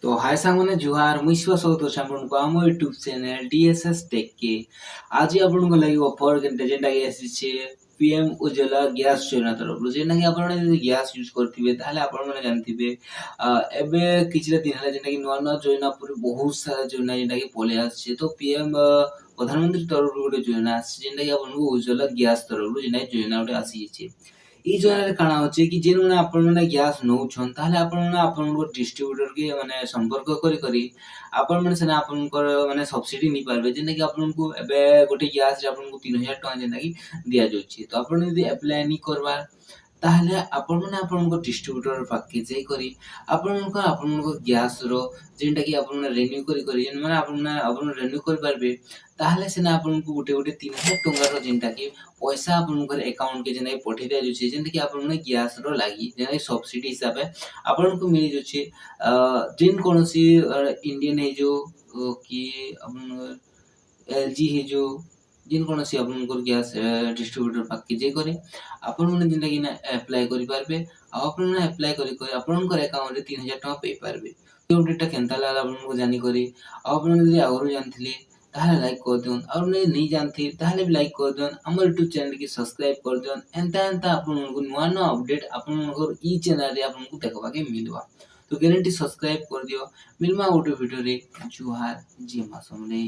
तो हाय सांगने जुहार मुई स्वागत अछि आपनको आम यूट्यूब चैनल डीएसएस टेक के आज आपनको लागि ऑफर के जेंटा के आसी पीएम उज्ज्वला गैस योजना तरफ जेंटा कि आपण यदि गैस यूज करथिबे ताले आपण माने जानथिबे एबे किछले दिन हला जेंटा कि नवा नवा योजना पूरी बहुत सारा योजना जेंटा कि पले आछे तो पीएम प्रधानमंत्री तरफ गोटे योजना आछे जेंटा कि आपनको उज्ज्वला गैस तरफ जेंटा योजना गोटे आसी छै ई जोनारे काଣା होचे कि जेन माने आपण माने गैस नउछन ताले आपण माने आपण डिस्ट्रीब्यूटर के माने संपर्क करी करी आपण माने सेना आपण माने सब्सिडी नि पारबे जेने कि आपण को एबे गोटे गैस रे आपण को 3000 टका जेना कि दिया जाउची तो आपण यदि अप्लाई नि करबा ताहले आपण माने आपण डिस्ट्रीब्यूटर पाके जे करी आपण गैस रो जेनटा कि आपण रिन्यू करी करी जेन माने आपण रिन्यू कर पारबे ताहले सेना आपण को गोटे गोटे 3000 टका रो जेनटा कि पैसा आपण अकाउंट के जेना पठे दिया जाउची जेनटा कि आपण गैस रो लागि जेना सब्सिडी हिसाब आपण को मिली जाउची जिन कोनसी इंडियन है जो कि अपन एलजी है जो जिन कोनसी अपन को गैस डिस्ट्रीब्यूटर पाके जे करे आपण माने जेनटा कि ना अप्लाई करि पारबे आपण माने अप्लाई करि आपण को अकाउंट रे 3000 टका पे पारबे तो डेटा केनता लागला आपण को जानि करी आपण यदि आगरो जानथिले ताहले लाइक कर दियन और नहीं जानथि ताहले भी लाइक कर दियन हमर यूट्यूब चैनल के सब्सक्राइब कर दियन एंता आपण को नुवा नुवा अपडेट आपण को ई चैनल रे आपण को देखबा के मिलवा तो गारंटी सब्सक्राइब कर दियो मिलमा गोटे वीडियो रे जुहार जी मासम रे।